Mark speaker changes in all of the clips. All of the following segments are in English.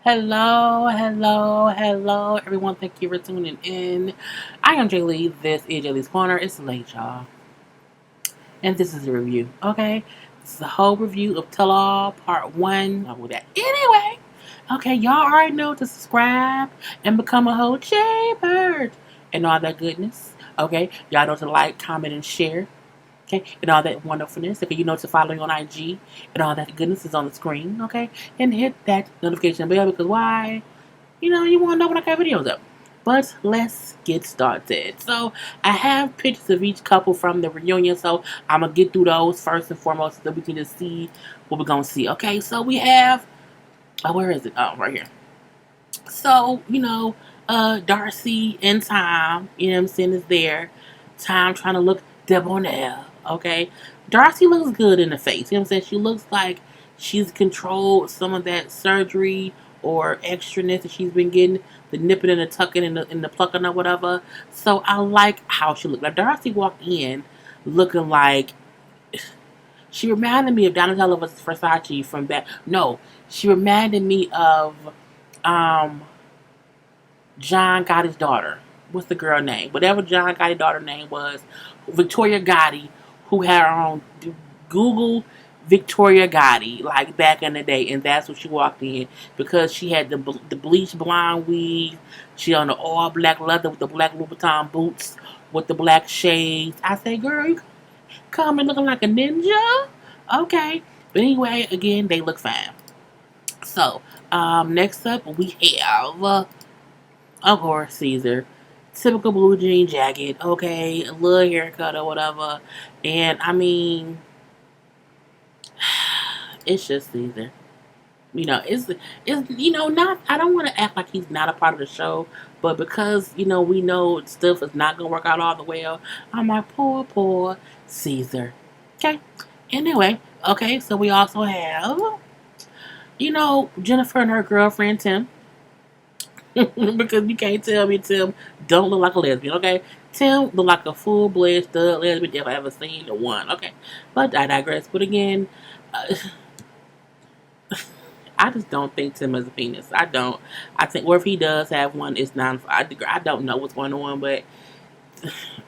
Speaker 1: Hello, everyone. Thank you for tuning in. I am JayLee. This is JLeesCorner. It's late, y'all. And this is a review, okay? This is a whole review of Tell All Part 1. With that. Anyway, okay, y'all already know to subscribe and become a whole JayBird and all that goodness, okay? Y'all know to like, comment, and share. Okay, and all that wonderfulness. Okay, you know to follow me on IG and all that goodness is on the screen. Okay, and hit that notification bell because why? You want to know when I got videos up. But let's get started. So I have pictures of each couple from the reunion. So I'm gonna get through those first and foremost so that we can just see what we're gonna see. Okay, so we have where is it? Oh, right here. So, Darcy and Tom, I'm saying, is there. Tom trying to look debonair, okay? Darcy looks good in the face, I'm saying? She looks like she's controlled some of that surgery or extraness that she's been getting, the nipping and the tucking and the plucking or whatever. So I like how she looked. Like Darcy walked in looking like she reminded me of Donatella Versace from back. No, she reminded me of um John Gotti's daughter. What's the girl name? Whatever John Gotti's daughter name was, Victoria Gotti, who had her own Google Victoria Gotti, like back in the day, and that's what she walked in because she had the bleach blonde weave. She on the all black leather with the black Louboutin boots with the black shades. I say, girl, you coming looking like a ninja? Okay, but anyway, again, they look fine. So, next up we have. Of course, Caesar. Typical blue jean jacket, okay, a little haircut or whatever. And I mean, it's just Caesar. It's not. I don't want to act like he's not a part of the show, but because we know stuff is not gonna work out all the well. I'm like poor Caesar. Okay. Anyway, okay. So we also have Jennifer and her girlfriend Tim. Because you can't tell me Tim don't look like a lesbian, okay? Tim look like a full-blood stud lesbian if I ever seen the one, okay? But I digress. But again, uh, I just don't think Tim has a penis. I don't. I think, or if he does have one, it's not. I don't know what's going on, but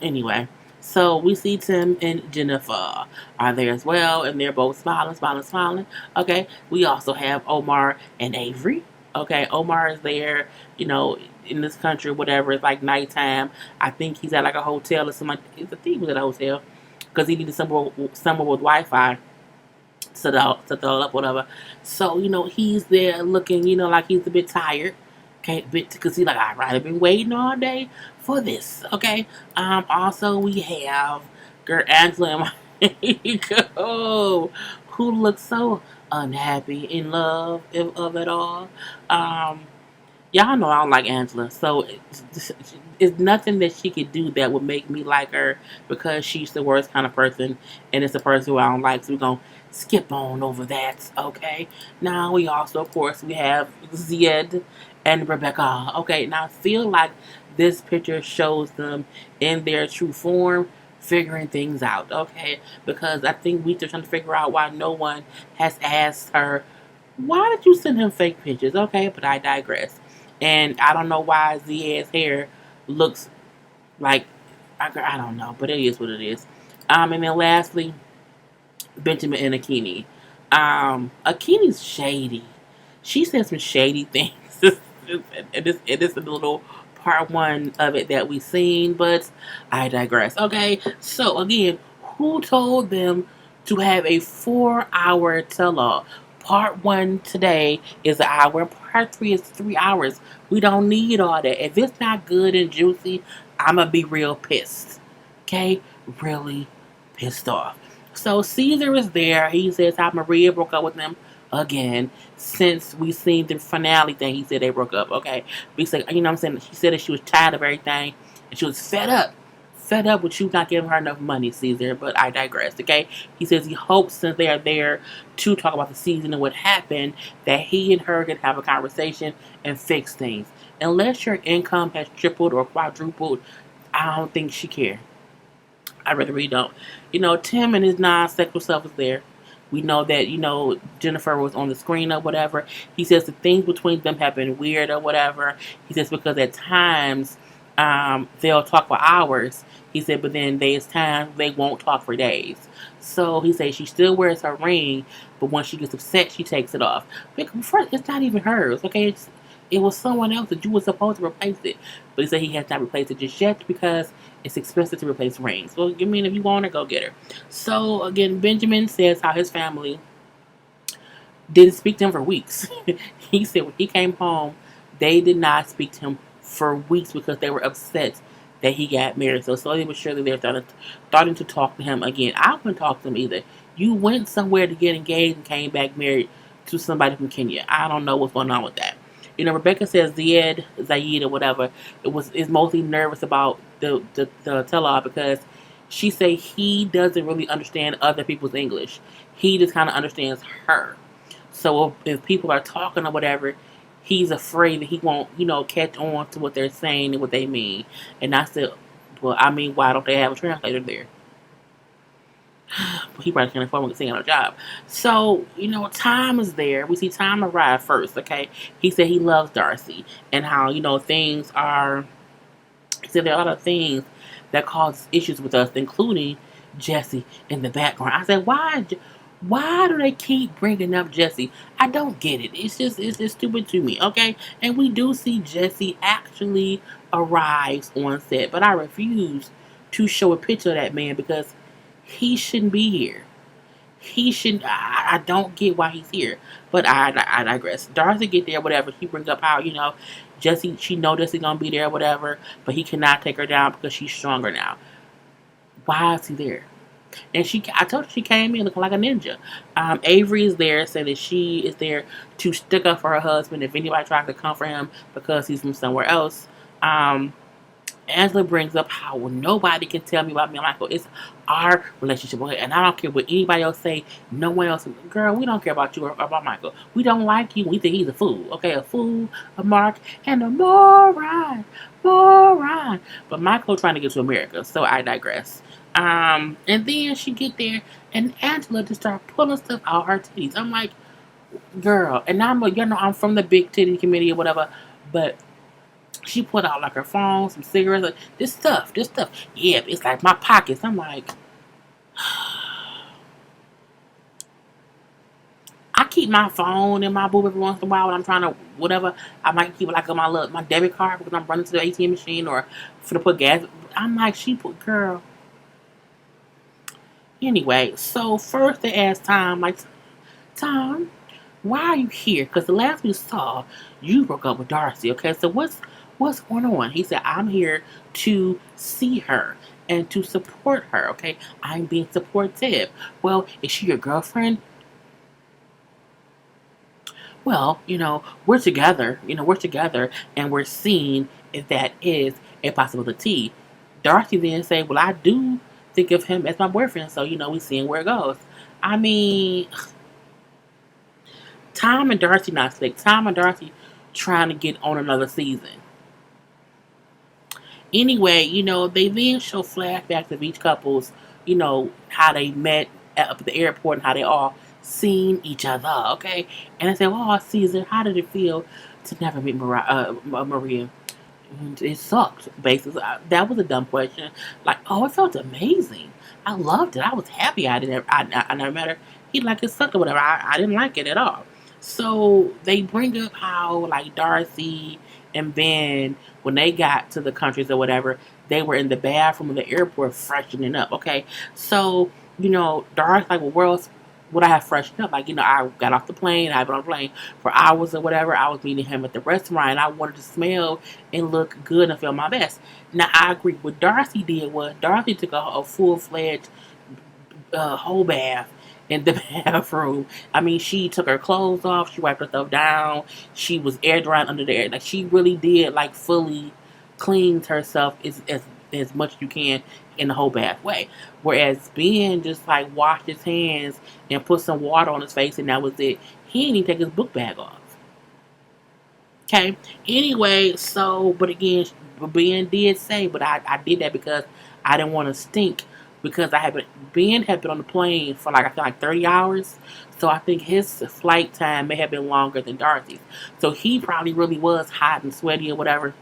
Speaker 1: anyway. So we see Tim and Jennifer are there as well, and they're both smiling. Okay. We also have Omar and Avery. Okay, Omar is there, in this country, whatever. It's like nighttime. I think he's at like a hotel or something. I think he was at a hotel because he needed somewhere with Wi-Fi set that all up, whatever. So he's there looking, like he's a bit tired. Okay, bit because he's like, all right, I've been waiting all day for this. Okay. Also we have girl Angela and Michael, who looks so unhappy in love of it all. Um, Y'all know I don't like Angela, so it's nothing that she could do that would make me like her because she's the worst kind of person, and it's the person who I don't like. So we're gonna skip on over that, okay? Now we also, of course, we have Zed and Rebecca. Okay, now I feel like this picture shows them in their true form, figuring things out, okay? Because I think we're trying to figure out why no one has asked her, why did you send him fake pictures? Okay, but I digress. And I don't know why Ziad's hair looks like, I don't know, but it is what it is. And then lastly, Benjamin and Akini. Akini's shady. She said some shady things. It is a little part one of it that we've seen, but I digress. Okay, so again, who told them to have a 4-hour tell-all? Part one today is an hour. Part three is 3 hours. We don't need all that. If it's not good and juicy, I'ma be real pissed. Okay, really pissed off. So Caesar is there. He says how Maria broke up with him again since we seen the finale thing. He said they broke up. Okay, because what I'm saying. She said that she was tired of everything and she was fed up. Fed up with you not giving her enough money, Caesar. But I digress. Okay, he says he hopes since they are there to talk about the season and what happened that he and her can have a conversation and fix things. Unless your income has tripled or quadrupled, I don't think she cares. I really don't. Tim and his non-sexual self is there. We know that, Jennifer was on the screen or whatever. He says the things between them have been weird or whatever. He says because at times they'll talk for hours. He said, but then there's times they won't talk for days. So he says she still wears her ring, but when she gets upset, she takes it off. Because first, it's not even hers, okay? It was someone else that you were supposed to replace it. But he said he has not replaced it just yet because it's expensive to replace rings. So, I mean, if you want her, go get her. So, again, Benjamin says how his family didn't speak to him for weeks. He said when he came home, they did not speak to him for weeks because they were upset that he got married. So slowly but surely they're starting to talk to him again. I wouldn't talk to him either. You went somewhere to get engaged and came back married to somebody from Kenya. I don't know what's going on with that. Rebecca says Zayed or whatever, is mostly nervous about the tell-all because she say he doesn't really understand other people's English. He just kind of understands her. So if people are talking or whatever, he's afraid that he won't, catch on to what they're saying and what they mean. And I said, well, I mean, why don't they have a translator there? But he probably can't afford to sing on a job. So, Tom is there. We see Tom arrive first, okay? He said he loves Darcy and how, things are, he said there are a lot of things that cause issues with us, including Jesse in the background. I said, why do they keep bringing up Jesse? I don't get it. It's just stupid to me, okay? And we do see Jesse actually arrives on set, but I refuse to show a picture of that man because he shouldn't be here. He shouldn't. I don't get why he's here, but I digress. Darcy get there, whatever. He brings up how Jesse. She knows Jesse gonna be there, whatever, but he cannot take her down because she's stronger now. Why is he there? And I told her she came in looking like a ninja. Avery is there, saying that she is there to stick up for her husband if anybody tries to come for him because he's from somewhere else. Angela brings up how nobody can tell me about me and Michael. It's our relationship, and I don't care what anybody else say. No one else. Girl, we don't care about you or about Michael. We don't like you. We think he's a fool. Okay, a fool, a mark, and a moron. But Michael trying to get to America, so I digress. And then she get there, and Angela just start pulling stuff out her titties. I'm like, girl, and I'm from the big titty committee or whatever, but she put out like her phone, some cigarettes, like, this stuff. Yeah, it's like my pockets. I'm like, I keep my phone in my boob every once in a while when I'm trying to whatever. I might keep it like on my debit card because I'm running to the ATM machine or for to put gas. I'm like, girl. Anyway, so first they asked Tom, like, Tom, why are you here? Because the last we saw, you broke up with Darcy. Okay, so what's going on? He said, I'm here to see her and to support her. Okay, I'm being supportive. Well, is she your girlfriend? Well, we're together. We're together, and we're seeing if that is a possibility. Darcy then said, well, I do think of him as my boyfriend, so we're seeing where it goes. I mean, Tom and Darcy not slick. Tom and Darcy trying to get on another season. Anyway, they then show flashbacks of each couple's, how they met at the airport and how they all seen each other, okay? And I said, well, Caesar, how did it feel to never meet Maria? And it sucked, basically. That was a dumb question. Like, it felt amazing. I loved it. I was happy I never met her. He it sucked or whatever. I didn't like it at all. So they bring up how like Darcy and Ben, when they got to the countries or whatever, they were in the bathroom of the airport freshening up. Okay, so Darcy like, well, where else would I have freshened up? Like, I got off the plane, I've been on the plane for hours or whatever. I was meeting him at the restaurant, and I wanted to smell and look good and feel my best. Now I agree. What Darcy did was Darcy took a full-fledged whole bath in the bathroom. I mean, she took her clothes off, she wiped herself down, she was air drying under the air. Like, she really did, like, fully cleaned herself as much as you can in the whole bath way. Whereas Ben just, like, washed his hands and put some water on his face, and that was it. He didn't even take his book bag off. Okay? Anyway, so, but again, Ben did say, but I did that because I didn't want to stink because Ben had been on the plane for like I feel like 30 hours. So I think his flight time may have been longer than Darcy's. So he probably really was hot and sweaty or whatever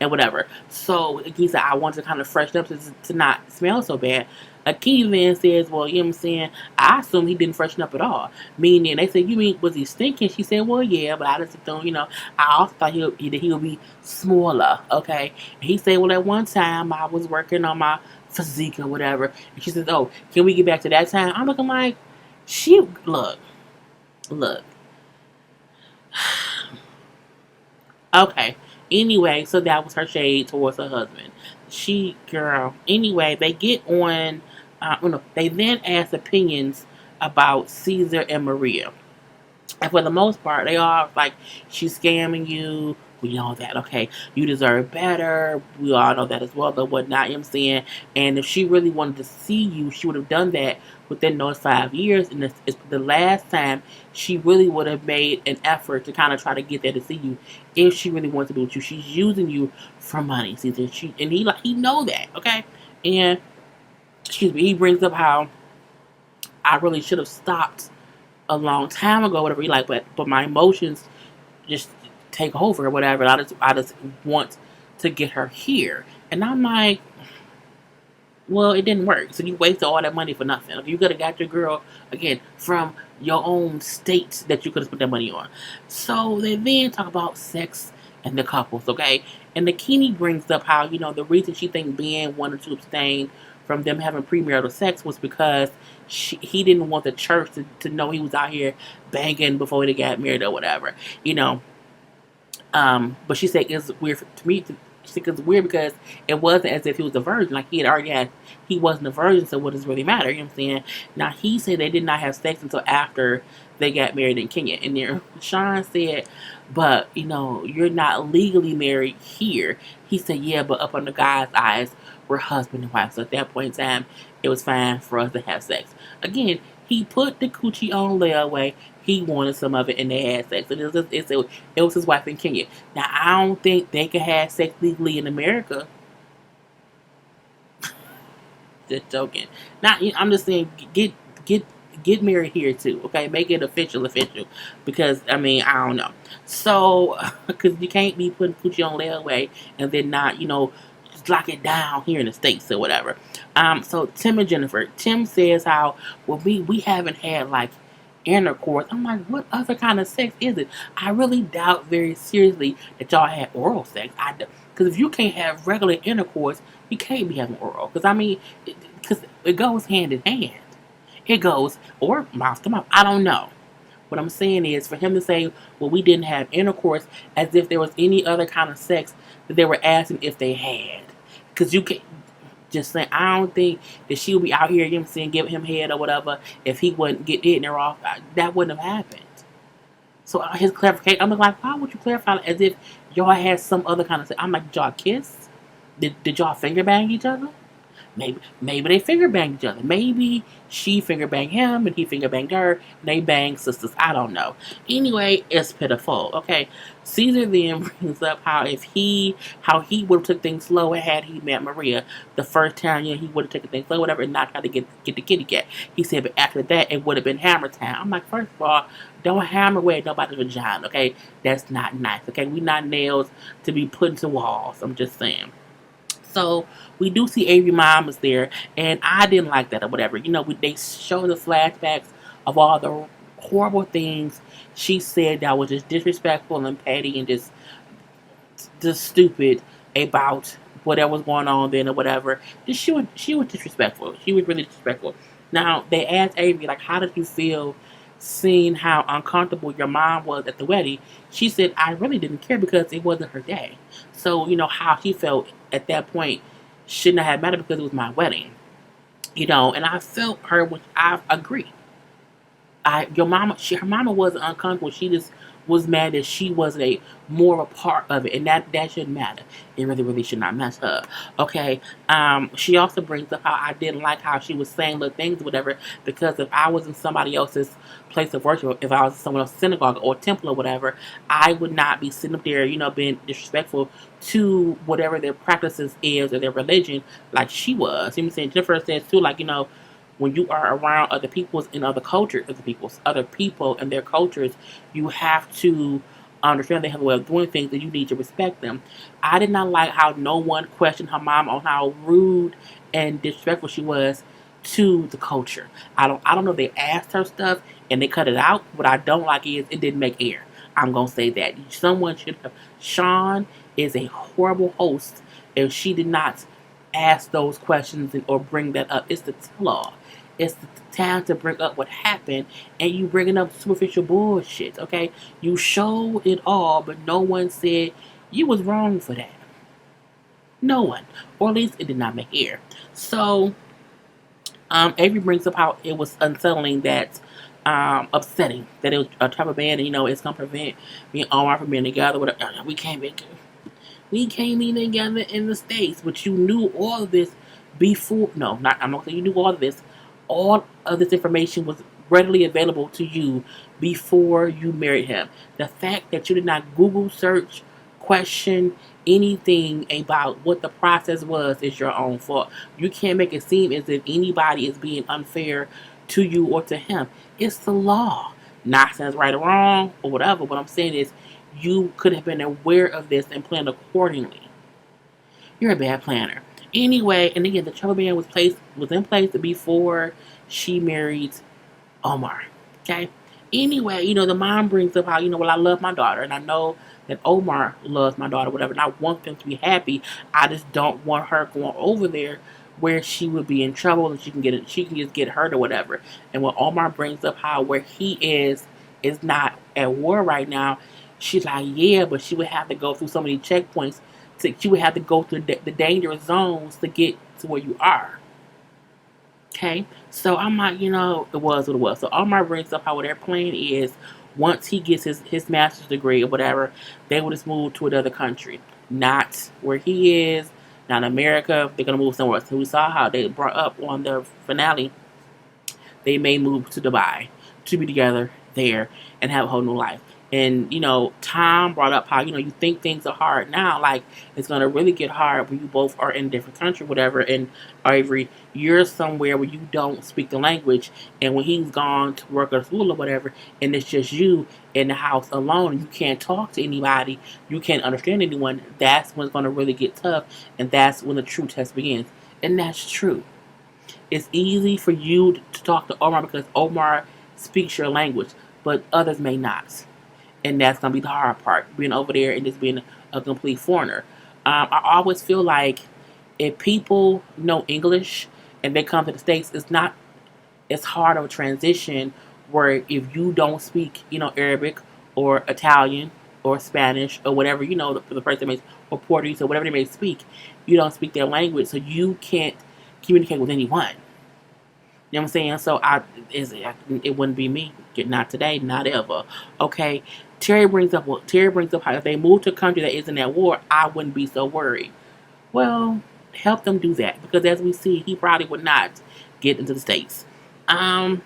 Speaker 1: and whatever. So he said, I wanted to kind of freshen up to not smell so bad. Akini then says, well, you know what I'm saying? I assume he didn't freshen up at all. Meaning, they said, you mean, was he stinking? She said, well, yeah, but I just don't, I also thought he would be smaller, okay? And he said, well, at one time, I was working on my physique or whatever. And she says, oh, can we get back to that time? I'm looking like, look. Okay. Anyway, so that was her shade towards her husband. Anyway, they get on, they then ask opinions about Caesar and Maria. And for the most part, they are like, she's scamming you. We know that, okay? You deserve better. We all know that as well, though, whatnot, you know what I'm saying? And if she really wanted to see you, she would have done that within those 5 years. And it's the last time she really would have made an effort to kind of try to get there to see you if she really wants to be with you. She's using you for money, see? And he know that, okay? And, excuse me, he brings up how I really should have stopped a long time ago, whatever you like, but my emotions just take over or whatever. And I just want to get her here. And I'm like, well, it didn't work. So you wasted all that money for nothing. If you could have got your girl again from your own state that you could have spent that money on. So they then talk about sex and the couples, okay? And Nakini brings up how, the reason she thinks Ben wanted to abstain from them having premarital sex was because he didn't want the church to know he was out here banging before they got married or whatever, But she said it's weird to me. She said it's weird because it wasn't as if he was a virgin. Like he wasn't a virgin, so what does it really matter? You know what I'm saying? Now he said they did not have sex until after they got married in Kenya. And there, Sean said, but you're not legally married here. He said, yeah, but up under God's eyes, we're husband and wife. So at that point in time, it was fine for us to have sex. Again, he put the coochie on layaway. He wanted some of it, and they had sex. And it was his wife in Kenya. Now, I don't think they could have sex legally in America. Just joking. Now, I'm just saying, get married here too, okay? Make it official, because I don't know. So, because you can't be putting coochie on layaway and then not, just lock it down here in the States or whatever. So Tim and Jennifer. Tim says how, well, we haven't had like intercourse. I'm like, what other kind of sex is it? I really doubt very seriously that y'all had oral sex. Because if you can't have regular intercourse, you can't be having oral. Because because it goes hand in hand. It goes, or mouth to mouth. I don't know. What I'm saying is, for him to say, well, we didn't have intercourse, as if there was any other kind of sex that they were asking if they had. Because you can't, just saying, I don't think that she would be out here, giving him head or whatever, if he wouldn't get hitting her off. That wouldn't have happened. So his clarification, I'm like, why would you clarify as if y'all had some other kind of sex? I'm like, did y'all kiss? Did y'all finger bang each other? Maybe they finger banged each other. Maybe she finger banged him and he finger banged her. And they banged sisters. I don't know. Anyway, it's pitiful. Okay. Caesar then brings up how he would have took things slow had he met Maria the first time. He would have taken things slow, whatever, and not try to get the kitty cat. He said, but after that, it would have been hammer time. I'm like, first of all, don't hammer away at nobody's vagina. Okay, that's not nice. Okay, we not nails to be put into walls. I'm just saying. So we do see Avery mom is there, and I didn't like that or whatever. They show the flashbacks of all the horrible things she said that was just disrespectful and petty and just stupid about whatever was going on then or whatever. She was disrespectful. She was really disrespectful. Now they asked Avery, like, how did you feel seeing how uncomfortable your mom was at the wedding? She said, I really didn't care because it wasn't her day. So, how she felt at that point shouldn't have mattered because it was my wedding. And I felt her, which I agree. Her mama wasn't uncomfortable. She just was mad that she wasn't a more of a part of it, and that shouldn't matter. It really, really should not matter. Okay. She also brings up how I didn't like how she was saying little things, or whatever, because if I was in somebody else's place of worship, if I was in someone else's synagogue or temple or whatever, I would not be sitting up there, being disrespectful to whatever their practices is or their religion, like she was. You know what I'm saying? Jennifer says too, like, when you are around other people's and other people and their cultures, you have to understand they have a way of doing things and you need to respect them. I did not like how no one questioned her mom on how rude and disrespectful she was to the culture. I don't know if they asked her stuff and they cut it out. What I don't like is it didn't make air. I'm gonna say that. Someone should have. Sean is a horrible host if she did not ask those questions or bring that up. It's the tell-all. It's the time to bring up what happened, and you bringing up superficial bullshit. Okay, you show it all, but no one said you was wrong for that. No one, or at least it did not make air. So, Avery brings up how it was unsettling that. Upsetting that it was a type of band, and it's gonna prevent me and Omar from being together. Whatever. We came in together in the States, but you knew all of this before. No, not I'm not saying you knew all of this. All of this information was readily available to you before you married him. The fact that you did not Google search, question anything about what the process was is your own fault. You can't make it seem as if anybody is being unfair to you or to him. It's the law. Not saying it's right or wrong or whatever. What I'm saying is you could have been aware of this and planned accordingly. You're a bad planner. Anyway, and again, the trouble band was in place before she married Omar. Okay. Anyway, the mom brings up how, well, I love my daughter, and I know that Omar loves my daughter, whatever, and I want them to be happy. I just don't want her going over there where she would be in trouble and she can just get hurt or whatever. And when Omar brings up how where he is not at war right now, she's like, yeah, but she would have to go through so many checkpoints. She would have to go through the dangerous zones to get to where you are. Okay, so I'm like, it was what it was. So Omar brings up how their plan is once he gets his master's degree or whatever, they will just move to another country, not where he is, not America. They're gonna move somewhere else. So we saw how they brought up on the finale. They may move to Dubai to be together there and have a whole new life. And, Tom brought up how, you think things are hard now. Like, it's going to really get hard when you both are in a different country, whatever. And Avery, you're somewhere where you don't speak the language. And when he's gone to work at school or whatever, and it's just you in the house alone, and you can't talk to anybody, you can't understand anyone, that's when it's going to really get tough. And that's when the true test begins. And that's true. It's easy for you to talk to Omar because Omar speaks your language, but others may not. And that's going to be the hard part, being over there and just being a complete foreigner. I always feel like if people know English and they come to the States, it's hard of a transition where if you don't speak, Arabic or Italian or Spanish or whatever, the person may, or Portuguese or whatever they may speak, you don't speak their language, so you can't communicate with anyone. You know what I'm saying? So it wouldn't be me. Not today, not ever. Okay. Terry brings up how if they move to a country that isn't at war, I wouldn't be so worried. Well, help them do that because as we see, he probably would not get into the States. Now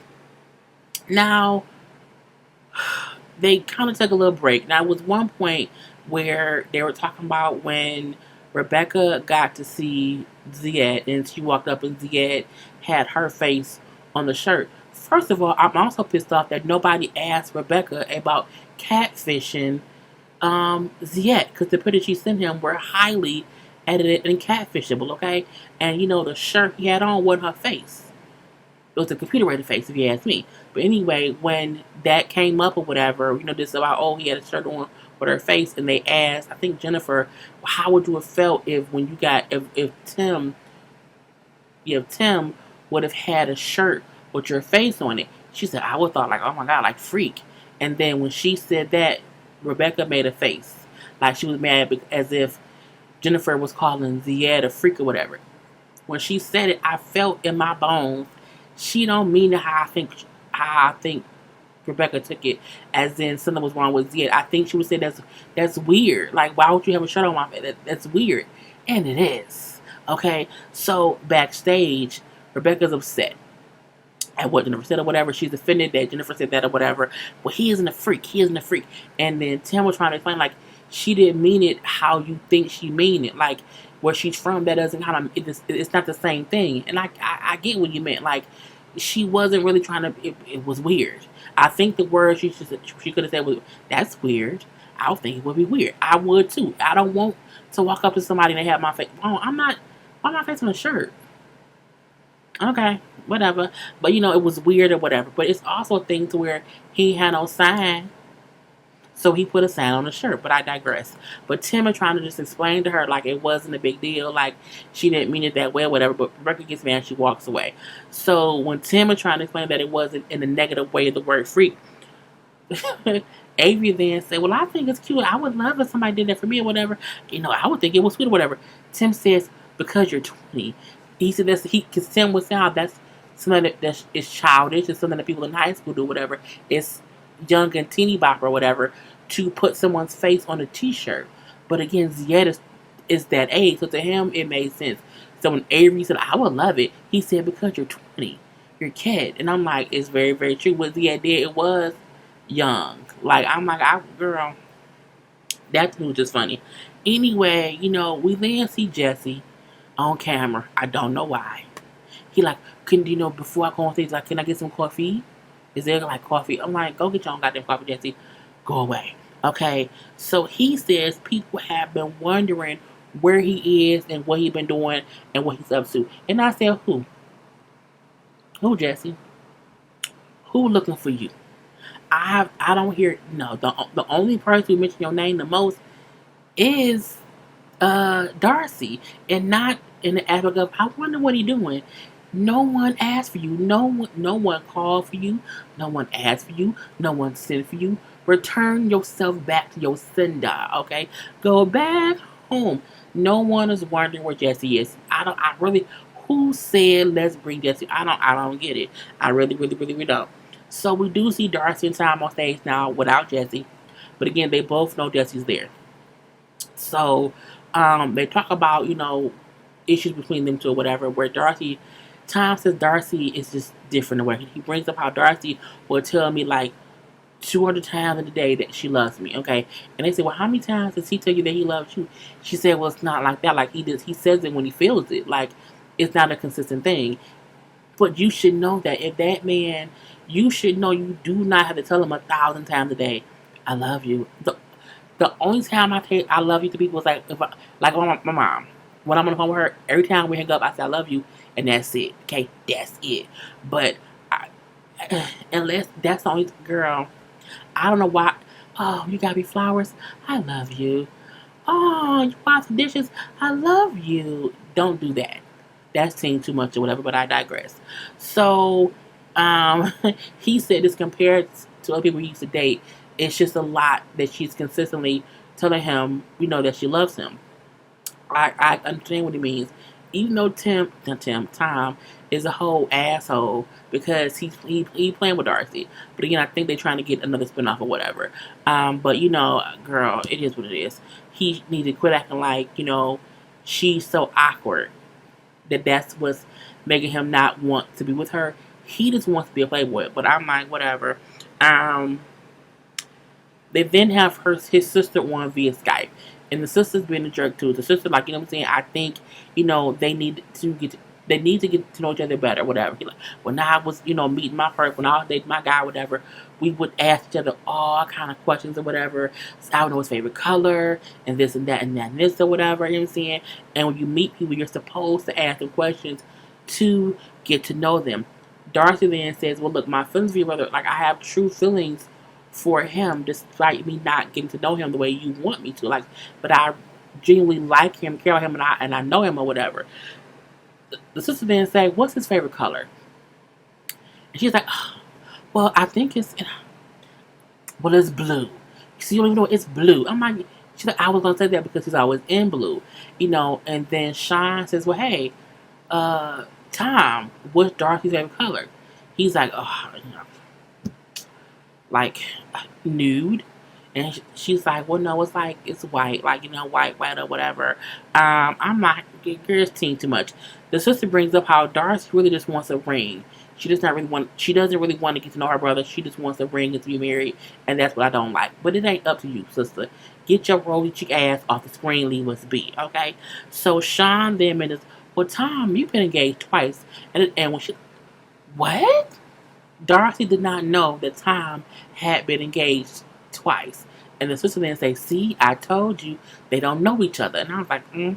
Speaker 1: they kind of took a little break. Now, there was one point where they were talking about when Rebecca got to see Ziad and she walked up and Ziad had her face on the shirt. First of all, I'm also pissed off that nobody asked Rebecca about catfishing Ziad because the pictures she sent him were highly edited and catfishable, okay? And the shirt he had on wasn't her face. It was a computer-rated face, if you ask me. But anyway, when that came up or whatever, this about, he had a shirt on with her face, and they asked, I think Jennifer, how would you have felt if Tim would have had a shirt with your face on it? She said, I would have thought like, oh my God, like freak. And then when she said that, Rebecca made a face. Like she was mad as if Jennifer was calling Ziad a freak or whatever. When she said it, I felt in my bones, she don't mean it how I think Rebecca took it as in something was wrong with Zed. I think she would say that's weird. Like, why would you have a shirt on my face? That's weird. And it is. Okay? So, backstage, Rebecca's upset at what Jennifer said or whatever. She's offended that Jennifer said that or whatever. Well, he isn't a freak. He isn't a freak. And then Tim was trying to explain, like, she didn't mean it how you think she mean it. Like, where she's from, that doesn't kind of, it's not the same thing. And I get what you meant. Like, she wasn't really trying to, it was weird. I think the word she could have said was, that's weird. I would think it would be weird. I would too. I don't want to walk up to somebody and they have my face. Oh, why my face on a shirt? Okay, whatever. But it was weird or whatever. But it's also a thing to where he had no sign. So he put a sign on the shirt, but I digress. But Tim is trying to just explain to her like it wasn't a big deal, like she didn't mean it that way, or whatever. But Rebecca gets mad, she walks away. So when Tim is trying to explain that it wasn't in a negative way of the word freak, Avery then said, "Well, I think it's cute. I would love if somebody did that for me or whatever. I would think it was sweet or whatever." Tim says, "Because you're 20." He said because Tim would say, "Oh, that's something that is childish. It's something that people in high school do, whatever. It's young and teeny bop or whatever." To put someone's face on a t-shirt. But again, Zied is that age, so to him it made sense. So when Avery said, "I would love it," he said, "Because you're 20. You're a kid." And I'm like, it's very, very true. What Zied did, it was young. Like, I'm like, girl, that was just funny. Anyway, we then see Jesse on camera. I don't know why. He like, before I go on stage, like, can I get some coffee? Is there like coffee? I'm like, go get your own goddamn coffee, Jesse. Go away. Okay, so he says people have been wondering where he is and what he's been doing and what he's up to. And I said, who? Who, Jesse? Who looking for you? I don't hear, no, the only person who mentioned your name the most is Darcy, and not in the aspect of, I wonder what he's doing. No one asked for you. No one called for you. No one asked for you. No one sent for you. Return yourself back to your sender, okay? Go back home. No one is wondering where Jesse is. Who said let's bring Jesse? I don't get it. I really, really, really, really don't. So we do see Darcy and Tom on stage now without Jesse. But again, they both know Jesse's there. So they talk about, issues between them two or whatever, where Tom says Darcy is just different. The way he brings up how Darcy will tell me like 200 times in a day that she loves me, okay? And they say, well, how many times does he tell you that he loves you? She said, well, it's not like that. Like, he says it when he feels it. Like, it's not a consistent thing. But you should know that if that man, you should know you do not have to tell him 1,000 times a day, I love you. The only time I say I love you to people is like, like my mom. When I'm on the phone with her, every time we hang up, I say I love you, and that's it. Okay, that's it. But unless that's the only girl, I don't know why. Oh, you got me flowers. I love you. Oh, you wash the dishes. I love you. Don't do that. That's saying too much or whatever. But I digress. So, he said this compared to other people he used to date. It's just a lot that she's consistently telling him, that she loves him. I understand what he means. Even though Tom is a whole asshole because he playing with Darcy. But again, I think they're trying to get another spinoff or whatever. But girl, it is what it is. He needs to quit acting like, she's so awkward. That's what's making him not want to be with her. He just wants to be a playboy. But I'm like, whatever. They then have his sister on via Skype. And the sister's being a jerk too. The sister, like, what I'm saying? I think, they need to get to know each other better, whatever. He like, when I was, meeting my person, when I was dating my guy, whatever, we would ask each other all kind of questions or whatever. So I would know his favorite color, and this and that and that and this or whatever, you know what I'm saying? And when you meet people, you're supposed to ask them questions to get to know them. Darcy then says, well, look, my feelings for your brother, like, I have true feelings for him, despite me not getting to know him the way you want me to. Like, but I genuinely like him, care about him, and I know him or whatever. The sister then say, what's his favorite color? And she's like, oh, well, I think it's blue. See, you don't even know it's blue. I'm like, she's like, I was gonna say that because he's always in blue, And then Sean says, well, hey, Tom, what's Darcy's favorite color? He's like, oh, like nude. And she's like, well, no, it's like, it's white, like, white or whatever. I'm not, girls teen too much. The sister brings up how Darcy really just wants a ring. She doesn't really want to get to know her brother. She just wants a ring and to be married. And that's what I don't like. But it ain't up to you, sister. Get your rosy cheek ass off the screen, leave us be, okay? So Sean then mentions, well, Tom, you've been engaged twice. And when she, what? Darcy did not know that Tom had been engaged twice. And the sister then say, see, I told you they don't know each other. And I was like, And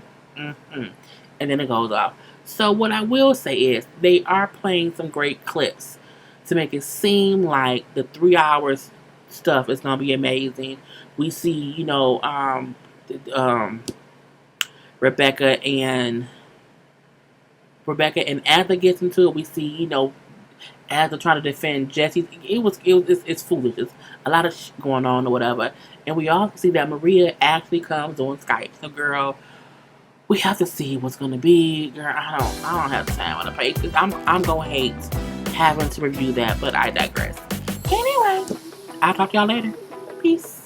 Speaker 1: then it goes off. So what I will say is they are playing some great clips to make it seem like the 3 hours stuff is going to be amazing. We see, Rebecca and as they get into it, we see, as they're trying to defend Jesse, it's foolish. It's a lot of shit going on or whatever. And we also see that Maria actually comes on Skype. So, girl, we have to see what's gonna be. Girl, I don't have time on the page because I'm gonna hate having to review that, but I digress. Anyway, I'll talk to y'all later. Peace.